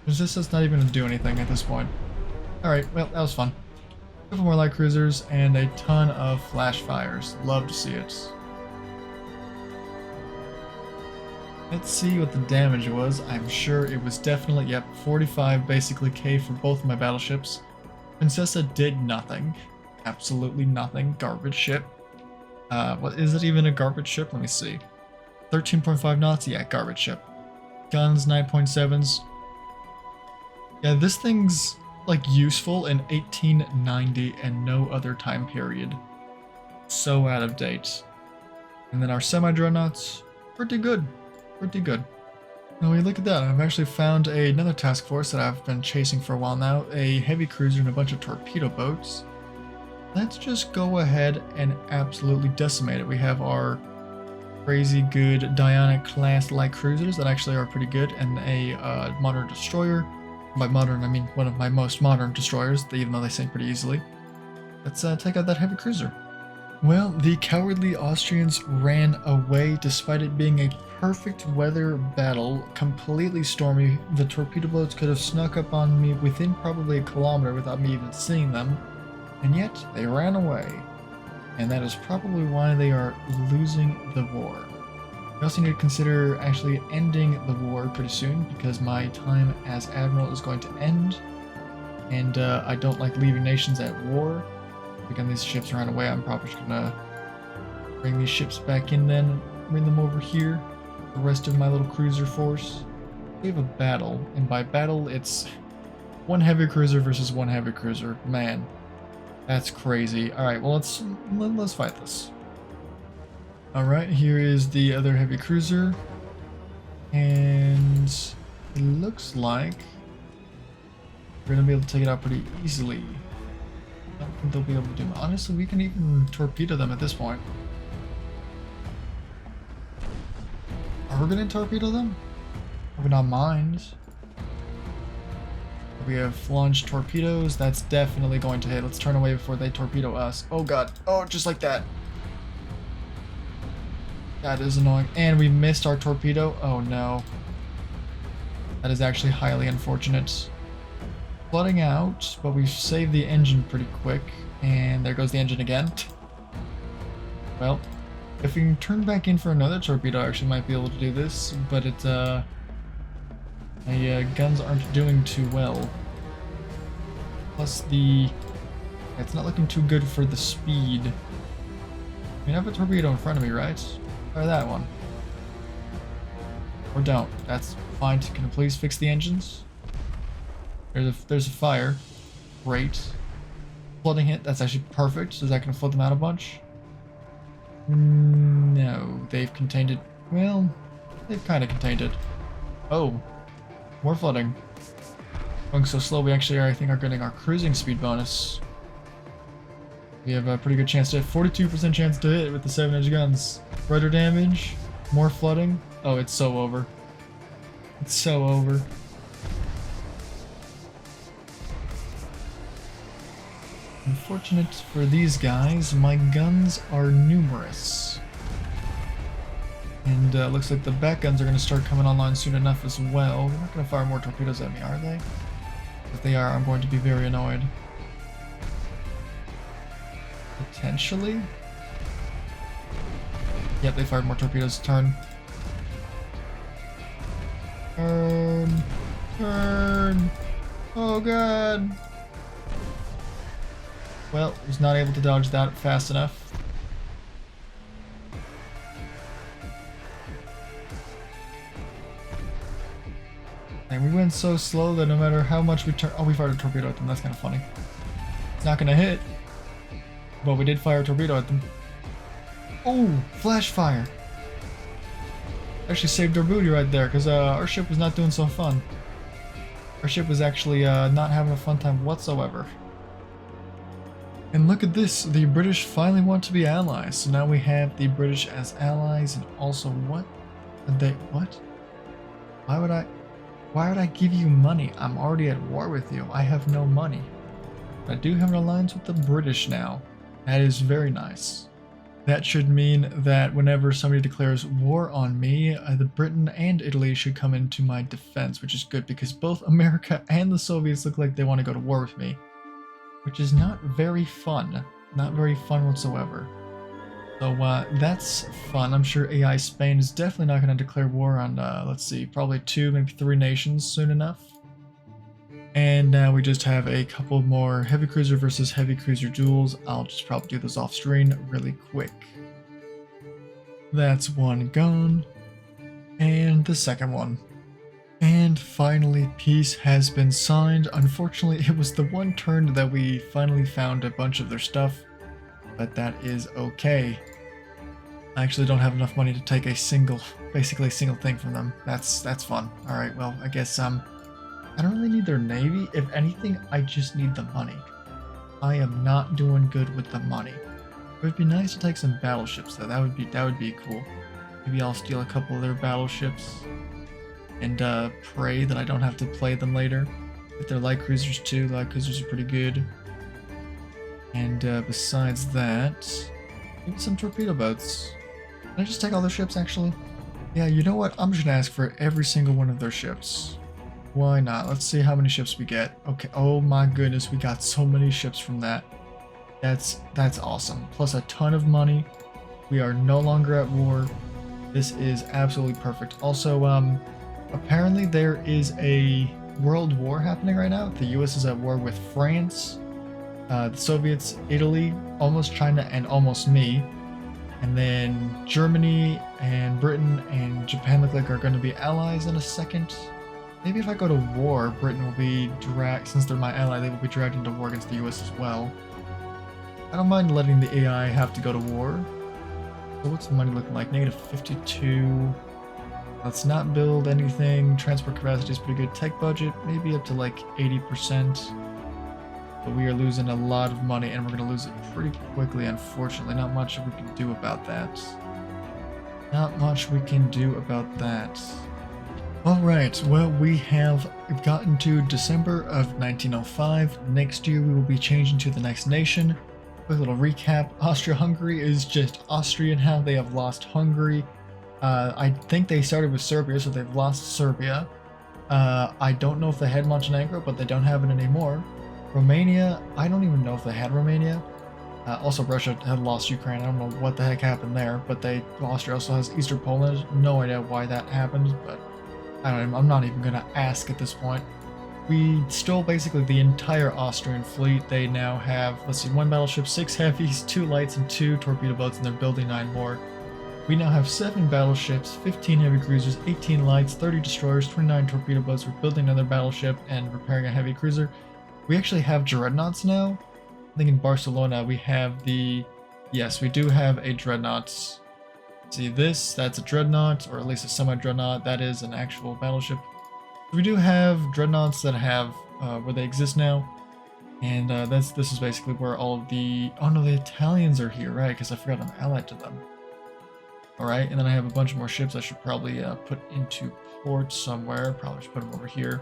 Resistance not even going to do anything at this point. Alright, well, that was fun. A couple more light cruisers and a ton of flash fires. Love to see it. Let's see what the damage was. I'm sure it was definitely, yep, 45 basically K for both of my battleships. Princessa did nothing. Absolutely nothing. Garbage ship. What is it even a garbage ship? Let me see. 13.5 knots? Yeah, garbage ship. Guns, 9.7s. Yeah, this thing's like useful in 1890 and no other time period. So out of date. And then our semi-dreadnoughts, pretty good. Pretty good. Now we look at that. I've actually found another task force that I've been chasing for a while now. A heavy cruiser and a bunch of torpedo boats. Let's just go ahead and absolutely decimate it. We have our crazy good Diana class light cruisers that actually are pretty good, and a modern destroyer. By modern, I mean one of my most modern destroyers, even though they sink pretty easily. Let's take out that heavy cruiser. Well, the cowardly Austrians ran away despite it being a perfect weather battle, completely stormy. The torpedo boats could have snuck up on me within probably a kilometer without me even seeing them, and yet they ran away. And that is probably why they are losing the war. We also need to consider actually ending the war pretty soon, because my time as Admiral is going to end, and I don't like leaving nations at war. Again, these ships ran away. I'm probably just gonna bring these ships back in then, bring them over here. The rest of my little cruiser force. We have a battle, and by battle, it's one heavy cruiser versus one heavy cruiser. Man, that's crazy. All right, well let's fight this. All right, here is the other heavy cruiser, and it looks like we're gonna be able to take it out pretty easily. I don't think they'll be able to do it. Honestly, we can even torpedo them at this point. Are we going to torpedo them? I would not mind. We have launched torpedoes. That's definitely going to hit. Let's turn away before they torpedo us. Oh god. Oh, just like that. That is annoying. And we missed our torpedo. Oh no. That is actually highly unfortunate. Flooding out, but we've saved the engine pretty quick, and there goes the engine again. Well, if we can turn back in for another torpedo, I actually might be able to do this, but it, my guns aren't doing too well. Plus it's not looking too good for the speed. I mean, I have a torpedo in front of me, right? Try that one. Or don't. That's fine. Can you please fix the engines? There's a fire. Great. Flooding hit. That's actually perfect. Is that going to flood them out a bunch? No. They've contained it. Well, they've kind of contained it. Oh. More flooding. Going so slow, we actually I think are getting our cruising speed bonus. We have a pretty good chance to hit. 42% chance to hit with the 7-inch guns. Rudder damage. More flooding. Oh, it's so over. It's so over. Unfortunate for these guys, my guns are numerous. And looks like the back guns are going to start coming online soon enough as well. They're not going to fire more torpedoes at me, are they? If they are, I'm going to be very annoyed. Potentially? Yep, they fired more torpedoes. Turn. Turn. Turn. Oh god. Well, was not able to dodge that fast enough. And we went so slow that no matter how much we turn— oh, we fired a torpedo at them. That's kind of funny. It's not going to hit, but we did fire a torpedo at them. Oh, flash fire. Actually saved our booty right there, because our ship was not doing so fun. Our ship was actually not having a fun time whatsoever. And look at this, the British finally want to be allies. So now we have the British as allies, and also what? What? Why would I give you money? I'm already at war with you. I have no money. I do have an alliance with the British now. That is very nice. That should mean that whenever somebody declares war on me, the Britain and Italy should come into my defense, which is good because both America and the Soviets look like they want to go to war with me. Which is not very fun. Not very fun whatsoever. So that's fun. I'm sure AI Spain is definitely not going to declare war on, let's see, probably 2, maybe 3 nations soon enough. And now we just have a couple more heavy cruiser versus heavy cruiser duels. I'll just probably do those off screen really quick. That's one gone. And the second one. And finally, peace has been signed. Unfortunately, it was the one turn that we finally found a bunch of their stuff, but that is okay. I actually don't have enough money to take basically a single thing from them. That's fun. All right, well, I guess I don't really need their navy. If anything, I just need the money. I am not doing good with the money. It would be nice to take some battleships though. That would be cool. Maybe I'll steal a couple of their battleships and pray that I don't have to play them later. Get their light cruisers too. Light cruisers are pretty good. And besides that, maybe some torpedo boats. Can I just take all their ships actually? Yeah, you know what? I'm just gonna ask for every single one of their ships. Why not? Let's see how many ships we get. Okay, oh my goodness, we got so many ships from that. That's awesome. Plus a ton of money. We are no longer at war. This is absolutely perfect. Also, apparently there is a world war happening right now. The US is at war with France, the Soviets, Italy, almost China, and almost me. And then Germany and Britain and Japan look like are going to be allies in a second. Maybe if I go to war, Britain will be dragged, since they're my ally, they will be dragged into war against the US as well. I don't mind letting the AI have to go to war. So what's the money looking like? Negative 52. Let's not build anything. Transport capacity is pretty good. Tech budget, maybe up to like 80%. But we are losing a lot of money, and we're going to lose it pretty quickly, unfortunately. Not much we can do about that. Not much we can do about that. Alright, well, we have gotten to December of 1905. Next year, we will be changing to the next nation. Quick little recap. Austria-Hungary is just Austria now. They have lost Hungary. I think they started with Serbia, so they've lost Serbia. I don't know if they had Montenegro, but they don't have it anymore. Romania, I don't even know if they had Romania. Also, Russia had lost Ukraine. I don't know what the heck happened there, but Austria also has Eastern Poland. No idea why that happened, but I'm not even going to ask at this point. We stole basically the entire Austrian fleet. They now have, let's see, 1 battleship, 6 heavies, 2 lights, and 2 torpedo boats, and they're building 9 more. We now have 7 battleships, 15 heavy cruisers, 18 lights, 30 destroyers, 29 torpedo boats. We're building another battleship and repairing a heavy cruiser. We actually have dreadnoughts now. I think in Barcelona we have yes, we do have a dreadnought. See this, that's a dreadnought, or at least a semi-dreadnought. That is an actual battleship. We do have dreadnoughts that have, where they exist now. And this is basically where all of the, oh no, the Italians are here, right? Because I forgot I'm allied to them. Alright, and then I have a bunch more ships I should probably put into port somewhere. Probably should put them over here.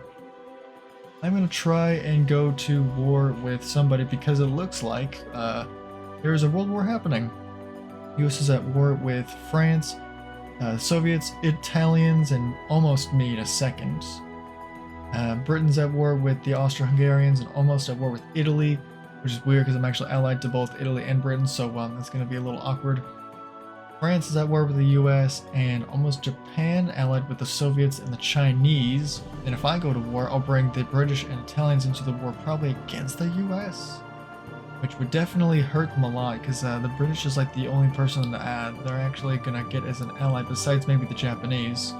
I'm going to try and go to war with somebody because it looks like there is a world war happening. US is at war with France, Soviets, Italians, and almost me in a second. Britain's at war with the Austro-Hungarians and almost at war with Italy, which is weird because I'm actually allied to both Italy and Britain, so that's going to be a little awkward. France is at war with the US, and almost Japan allied with the Soviets and the Chinese. And if I go to war, I'll bring the British and Italians into the war, probably against the US, which would definitely hurt them a lot, because the British is like the only person they're actually gonna get as an ally, besides maybe the Japanese.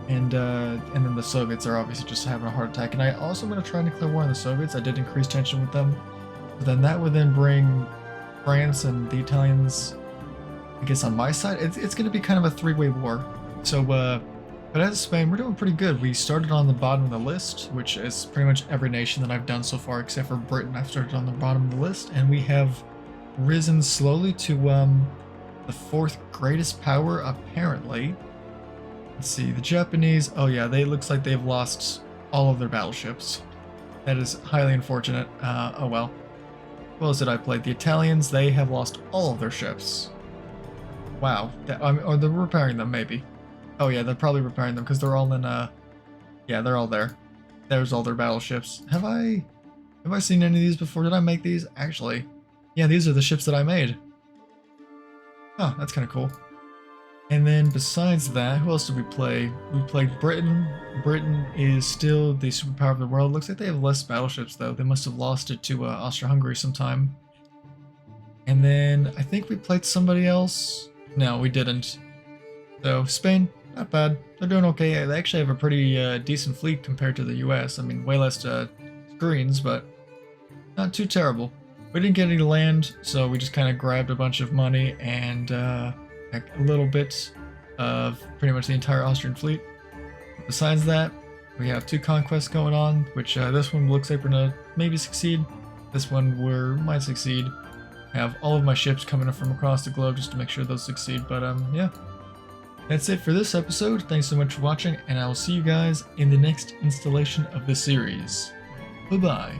And then the Soviets are obviously just having a heart attack. And I also am going to try and declare war on the Soviets. I did increase tension with them. But then that would then bring France and the Italians, I guess, on my side. It's going to be kind of a three-way war. So, but as Spain, we're doing pretty good. We started on the bottom of the list, which is pretty much every nation that I've done so far, except for Britain. I've started on the bottom of the list. And we have risen slowly to the 4th greatest power, apparently. Let's see, the Japanese, oh yeah, looks like they've lost all of their battleships. That is highly unfortunate. Oh well. What else did I play? The Italians, they have lost all of their ships. Wow. Or they're repairing them, maybe. Oh yeah, they're probably repairing them, because they're all in, yeah, they're all there. There's all their battleships. Have I seen any of these before? Did I make these? Actually, yeah, these are the ships that I made. Oh, that's kind of cool. And then besides that, who else did we play? We played Britain. Britain is still the superpower of the world. Looks like they have less battleships though. They must have lost it to Austria-Hungary sometime. And then I think we played somebody else. No, we didn't. So Spain, not bad. They're doing okay. They actually have a pretty decent fleet compared to the US. I mean, way less screens, but not too terrible. We didn't get any land, so we just kind of grabbed a bunch of money and a little bit of pretty much the entire Austrian fleet. Besides that, we have 2 conquests going on, which this one looks like we're gonna maybe succeed. This one might succeed. I have all of my ships coming in from across the globe just to make sure those succeed, but yeah. That's it for this episode. Thanks so much for watching, and I will see you guys in the next installation of the series. Bye-bye.